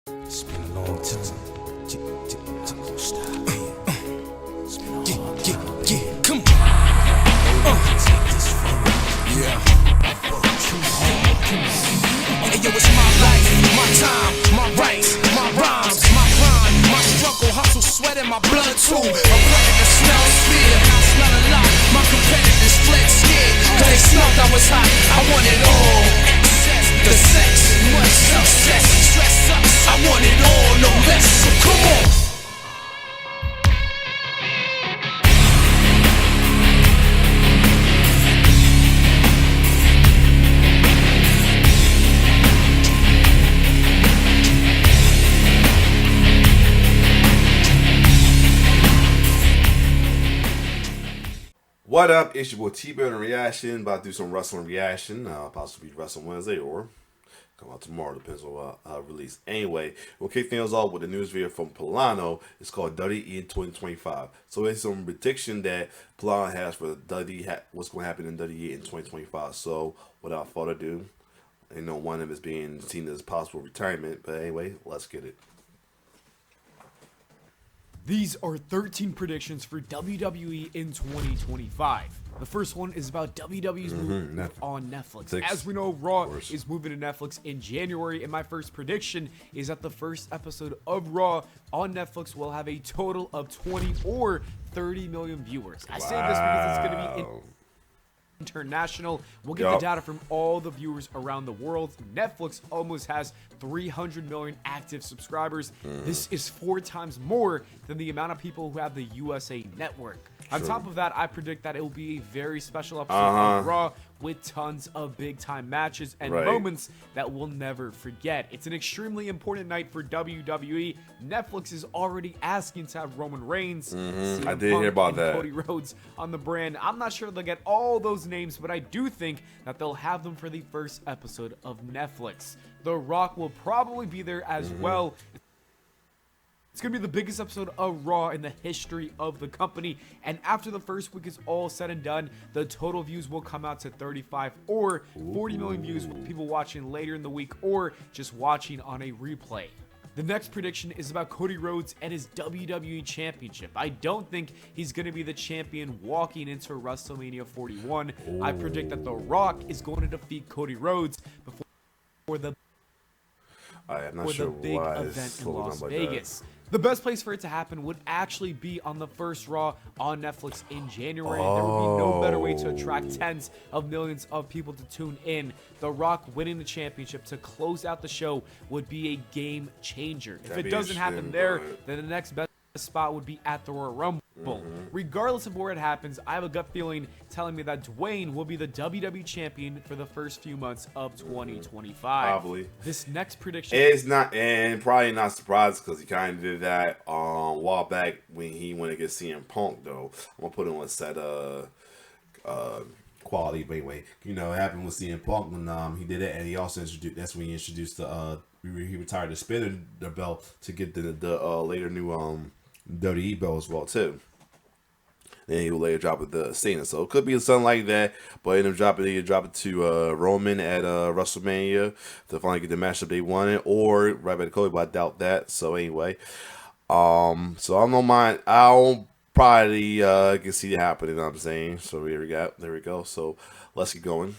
It's been a long time. Stop. It's been a long time. Yeah, come on. Take this from me. Yeah. Hey, yo, it's my life, my time, my rights, my rhymes, my grind, my struggle, hustle, sweat in my blood too. I'm letting the smell fear. I smell a lot. My competitors fled scared. Cause they smelled I was hot. I want it all. Excess, the sex, much success, stress up. I want it all, no less. So come on. What up? It's your boy T-Bird and Reaction. About to do some wrestling reaction. Possibly Wrestling Wednesday or come out tomorrow. Depends on what I release. Anyway, we'll kick things off with a news video from Pllana. It's called WWE in 2025. So it's some prediction that Pllana has for WWE, what's going to happen in WWE in 2025. So without further ado, I know one of them is being seen as possible retirement. But anyway, let's get it. These are 13 predictions for WWE in 2025. The first one is about WWE's move on Netflix. As we know, Raw is moving to Netflix in January, and my first prediction is that the first episode of Raw on Netflix will have a total of 20 or 30 million viewers. I say this because it's going to be international. We'll get the data from all the viewers around the world. Netflix almost has 300 million active subscribers. This is 4 times more than the amount of people who have the USA Network. On top of that, I predict that it will be a very special episode of Raw with tons of big-time matches and moments that we'll never forget. It's an extremely important night for WWE. Netflix is already asking to have Roman Reigns, CM I did hear about and that. Cody Rhodes on the brand. I'm not sure they'll get all those names, but I do think that they'll have them for the first episode of Netflix. The Rock will probably be there as well. It's going to be the biggest episode of Raw in the history of the company. And after the first week is all said and done, the total views will come out to 35 or 40 million views with people watching later in the week or just watching on a replay. The next prediction is about Cody Rhodes and his WWE Championship. I don't think he's going to be the champion walking into WrestleMania 41. I predict that The Rock is going to defeat Cody Rhodes before the big event in Las Vegas. The best place for it to happen would actually be on the first Raw on Netflix in January. There would be no better way to attract tens of millions of people to tune in. The Rock winning the championship to close out the show would be a game changer. If it doesn't happen there, then the next best spot would be at the Royal Rumble. Regardless of where it happens, I have a gut feeling telling me that Dwayne will be the WWE champion for the first few months of 2025. Probably. This next prediction is not, and probably not surprised because he kind of did that a while back when he went against CM Punk. Though I'm gonna put him on set quality, but anyway, you know, it happened with CM Punk when he did it, and he also introduced. That's when he introduced the he retired the spinner belt to get the later new WWE belt as well too. Then he will later drop it to Cena, so it could be something like that. But end up dropping it to Roman at WrestleMania to finally get the matchup they wanted, or right back to Cody, but I doubt that. So anyway, so I don't mind. I don't probably can see it happening. You know what I'm saying? So here we go. There we go. So let's get going.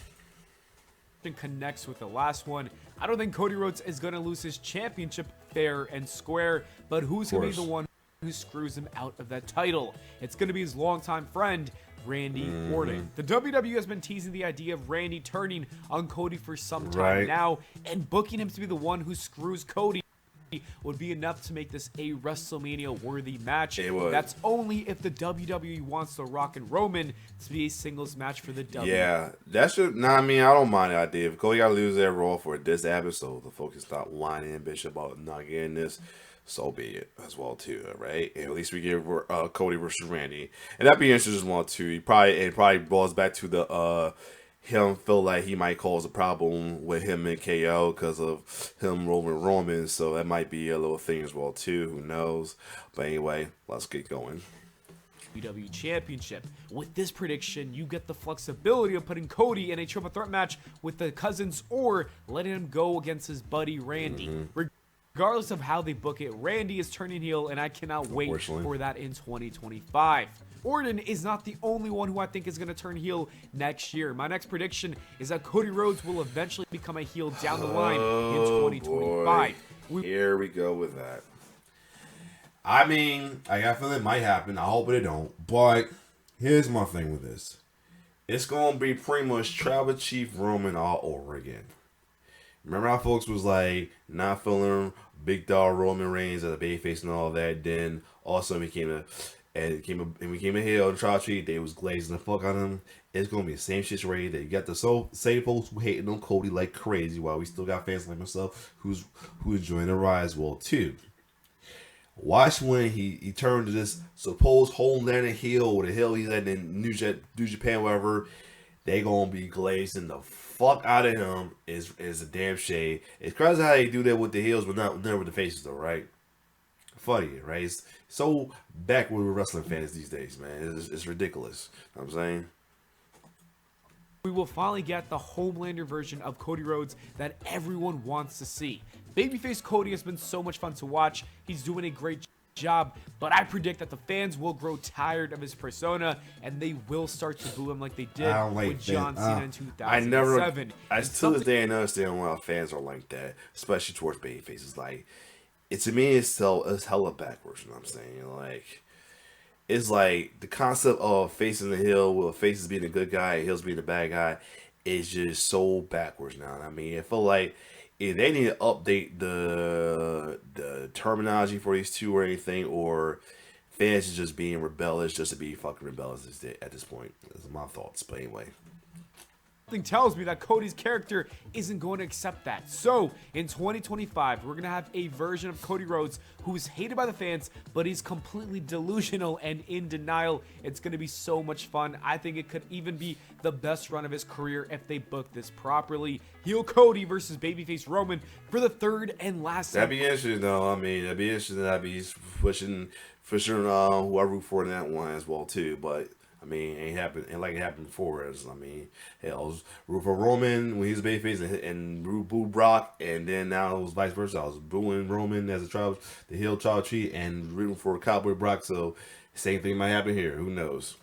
Connects with the last one. I don't think Cody Rhodes is going to lose his championship fair and square, but who's going to be the one who screws him out of that title? It's going to be his longtime friend, Randy Orton. The WWE has been teasing the idea of Randy turning on Cody for some time now, and booking him to be the one who screws Cody would be enough to make this a WrestleMania worthy match. That's only if the WWE wants The Rock and Roman to be a singles match for the WWE. Yeah, that should. I mean, I don't mind the idea. If Cody got to lose that Raw for this episode, the folks stop whining and bitch about not getting this, so be it as well too, right? And at least we get Cody versus Randy, and that'd be interesting as well too. He probably boils back to the him feel like he might cause a problem with him and KO because of him rolling Roman, so that might be a little thing as well too. Who knows? But anyway, let's get going. WWE Championship. With this prediction, you get the flexibility of putting Cody in a triple threat match with the Cousins or letting him go against his buddy Randy. Regardless of how they book it, Randy is turning heel, and I cannot wait for that in 2025. Orton is not the only one who I think is going to turn heel next year. My next prediction is that Cody Rhodes will eventually become a heel down the line in 2025. Here we go with that. I mean, I got a feeling it might happen. I hope it don't. But here's my thing with this. It's going to be pretty much Tribal Chief Roman all over again. Remember how folks was like not feeling Big Dog Roman Reigns as a babyface and all that. Then also became a heel and Tribal Chief. They was glazing the fuck on him. It's gonna be the same situation. That you got the same folks who hating on Cody like crazy, while we still got fans like myself who enjoying the ride as well too. Watch when he turned to this supposed Homelander heel, or the heel he's at in New Japan, whatever. They gonna be glazing the fuck out of him. Is a damn shame. It's crazy how they do that with the heels, but never with the faces though, right? Funny, right? It's so backward with wrestling fans these days, man. It's ridiculous. You know what I'm saying. We will finally get the Homelander version of Cody Rhodes that everyone wants to see. Babyface Cody has been so much fun to watch. He's doing a great job, but I predict that the fans will grow tired of his persona and they will start to boo him like they did with John Cena in 2007. To this day, I understand why fans are like that, especially towards babyfaces. Like, to me, it's hella backwards. You know what I'm saying? Like, it's like the concept of facing the heel, with faces being a good guy and heels being the bad guy, is just so backwards now. I mean, I feel like if they need to update the terminology for these two or anything, or fans are just being rebellious just to be fucking rebellious at this point. Those are my thoughts. But anyway. Something tells me that Cody's character isn't going to accept that. So, in 2025, we're going to have a version of Cody Rhodes who is hated by the fans, but he's completely delusional and in denial. It's going to be so much fun. I think it could even be the best run of his career if they book this properly. Heel Cody versus Babyface Roman for the third and last time. That'd be interesting, though. I mean, that'd be interesting. That'd be pushing who I root for in that one as well, too. But I mean, ain't like it happened before. I mean, hell, I was rooting for Roman when he was babyface and boo Brock, and then now it was vice versa. I was booing Roman as the heel Tribal Chief, and rooting for Cowboy Brock. So same thing might happen here. Who knows?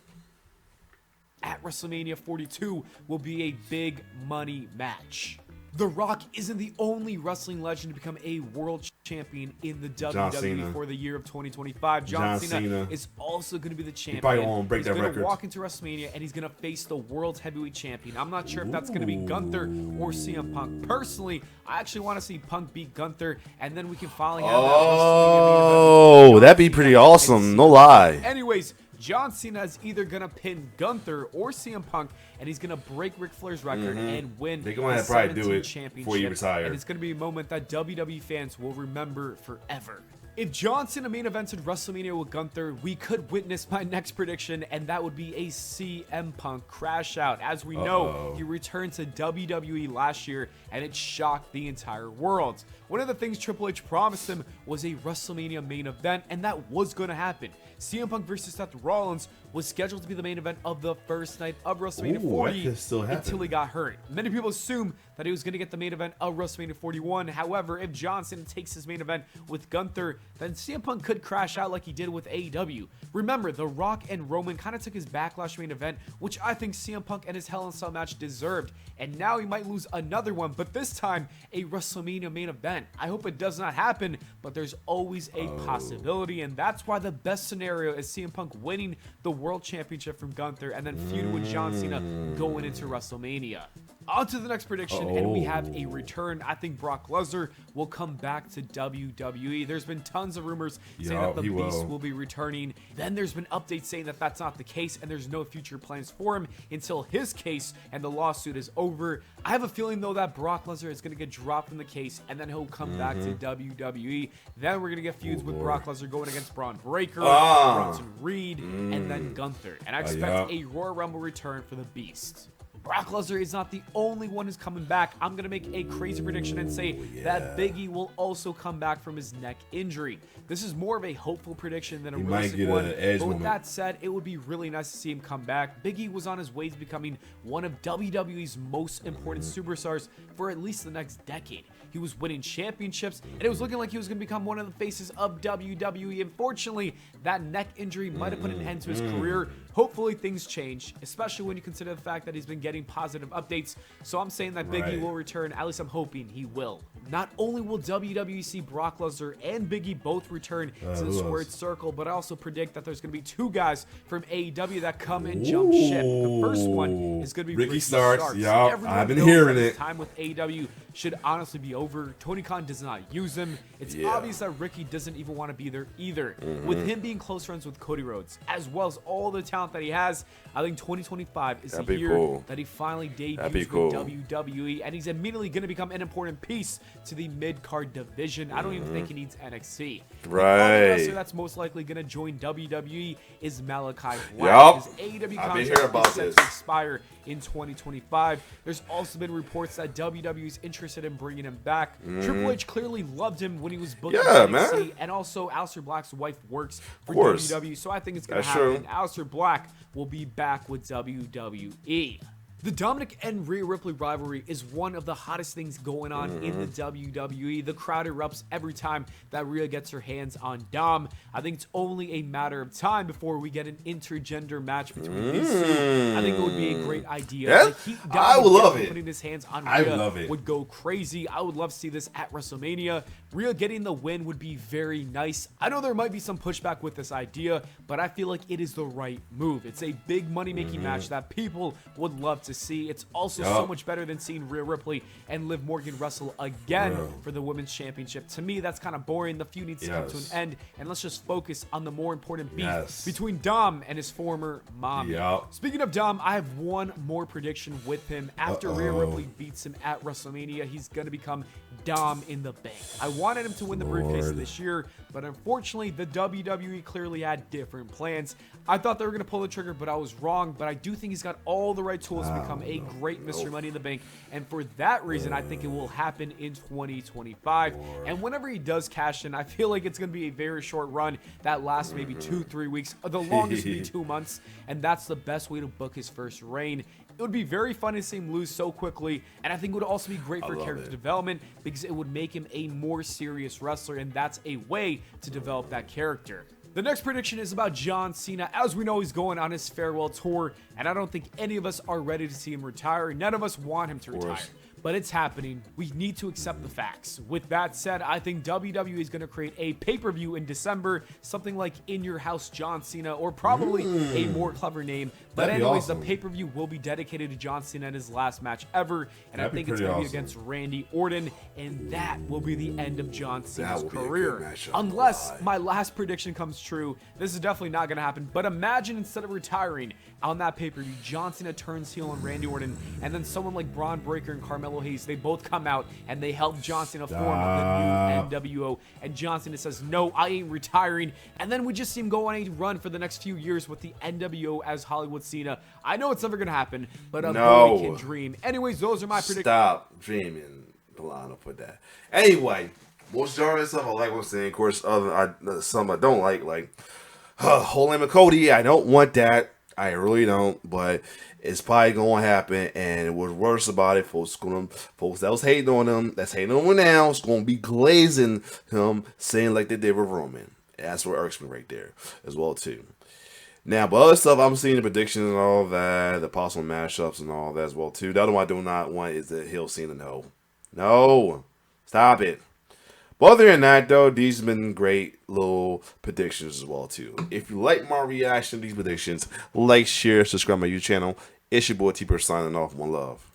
At WrestleMania 42 will be a big money match. The Rock isn't the only wrestling legend to become a world champion in the WWE for the year of 2025. John Cena is also going to be the champion. He probably won't break that record. He's going to walk into WrestleMania and he's going to face the world heavyweight champion. I'm not sure if that's going to be Gunther or CM Punk. Personally, I actually want to see Punk beat Gunther, and then we can finally have that WrestleMania main event. That'd be pretty awesome. No lie. Anyways, John Cena is either going to pin Gunther or CM Punk, and he's going to break Ric Flair's record and win They're going to probably do it before he retires. And it's going to be a moment that WWE fans will remember forever. If John Cena main evented WrestleMania with Gunther, we could witness my next prediction, and that would be a CM Punk crash out. As we know, he returned to WWE last year, and it shocked the entire world. One of the things Triple H promised him was a WrestleMania main event, and that was going to happen. CM Punk versus Seth Rollins was scheduled to be the main event of the first night of WrestleMania 40 until he got hurt. Many people assume that he was going to get the main event of WrestleMania 41. However, if John Cena takes his main event with Gunther, then CM Punk could crash out like he did with AEW. Remember, The Rock and Roman kind of took his Backlash main event, which I think CM Punk and his Hell in a Cell match deserved. And now he might lose another one, but this time a WrestleMania main event. I hope it does not happen, but there's always a possibility, and that's why the best scenario is CM Punk winning the World Championship from Gunther and then feuding with John Cena going into WrestleMania. On to the next prediction, and we have a return. I think Brock Lesnar will come back to WWE. There's been tons of rumors saying that the Beast will be returning. Then there's been updates saying that that's not the case, and there's no future plans for him until his case and the lawsuit is over. I have a feeling, though, that Brock Lesnar is going to get dropped from the case, and then he'll come back to WWE. Then we're going to get feuds with Brock Lesnar going against Braun Breaker, Bronson Reed, and then Gunther. And I expect a Royal Rumble return for the Beast. Brock Lesnar is not the only one who's coming back. I'm going to make a crazy prediction and say that Big E will also come back from his neck injury. This is more of a hopeful prediction than a realistic one. But with that said, it would be really nice to see him come back. Big E was on his way to becoming one of WWE's most important superstars for at least the next decade. He was winning championships, and it was looking like he was going to become one of the faces of WWE. Unfortunately, that neck injury might have put an end to his career. Hopefully, things change, especially when you consider the fact that he's been getting positive updates. So I'm saying that Big E will return. At least I'm hoping he will. Not only will WWE see Brock Lesnar and Big E both return to the Squared Circle, but I also predict that there's going to be two guys from AEW that come and jump ship. The first one is going to be Ricky Starks. Yeah, I've been hearing it. Time with AEW should honestly be over. Tony Khan does not use him. It's obvious that Ricky doesn't even want to be there either. With him being close friends with Cody Rhodes, as well as all the talent that he has, I think 2025 is the year that he finally debuts with WWE, and he's immediately going to become an important piece to the mid-card division. I don't even think he needs NXT. Right. The wrestler that's most likely going to join WWE is Malachi Black. His AEW contract is set to expire in 2025. There's also been reports that WWE is interested in bringing him back. Triple H clearly loved him when he was booked in NXT, and also Aleister Black's wife works for WWE, so I think it's going to happen. Aleister Black will be back with WWE. The Dominic and Rhea Ripley rivalry is one of the hottest things going on in the WWE. The crowd erupts every time that Rhea gets her hands on Dom. I think it's only a matter of time before we get an intergender match between these two. I think it would be a great idea. Yeah? Like, I would love it. Putting his hands on Rhea would go crazy. I would love to see this at WrestleMania. Rhea getting the win would be very nice. I know there might be some pushback with this idea, but I feel like it is the right move. It's a big money-making match that people would love to see. It's also so much better than seeing Rhea Ripley and Liv Morgan wrestle again for the women's championship. To me, that's kind of boring. The feud needs to come to an end, and let's just focus on the more important beef between Dom and his former mommy. Speaking of Dom, I have one more prediction with him. After Rhea Ripley beats him at WrestleMania, he's going to become Dom in the Bank. I wanted him to win the briefcase this year, but unfortunately, the WWE clearly had different plans. I thought they were going to pull the trigger, but I was wrong. But I do think he's got all the right tools to become a great Mr. Money in the Bank. And for that reason, I think it will happen in 2025. And whenever he does cash in, I feel like it's going to be a very short run that lasts maybe 2-3 weeks. The longest would be 2 months. And that's the best way to book his first reign. It would be very fun to see him lose so quickly, and I think it would also be great for character development because it would make him a more serious wrestler, and that's a way to develop that character. The next prediction is about John Cena. As we know, he's going on his farewell tour, and I don't think any of us are ready to see him retire. None of us want him to retire. But it's happening. We need to accept the facts. With that said, I think WWE is going to create a pay-per-view in December, something like In Your House John Cena, or probably a more clever name. But anyways, the pay-per-view will be dedicated to John Cena in his last match ever, and I think it's going to be against Randy Orton, and that will be the end of John Cena's career. Unless my last prediction comes true, this is definitely not going to happen, but imagine instead of retiring on that pay-per-view, John Cena turns heel on Randy Orton, and then someone like Braun Breaker and Carmelo Hayes, they both come out and they help John Cena form the new NWO, and John Cena says, no, I ain't retiring, and then we just see him go on a run for the next few years with the NWO as Hollywood Cena. I know it's never going to happen, but a boy can dream. Anyways, those are my predictions. Stop dreaming, Pllana, put that. Anyway, most of stuff I like what I'm saying. Of course, some I don't like Whole Name of Cody, I don't want that. I really don't, but it's probably going to happen, and what's worse about it, folks that was hating on him, that's hating on him now, it's going to be glazing him, saying like they did with Roman. That's what irks me right there as well, too. Now, but other stuff, I'm seeing the predictions and all that, the possible mashups and all that as well, too. The other one I do not want is the Hill Cena. No. Stop it. But other than that, though, these have been great little predictions as well, too. If you like my reaction to these predictions, like, share, subscribe to my YouTube channel. It's your boy T-Bird signing off. One love.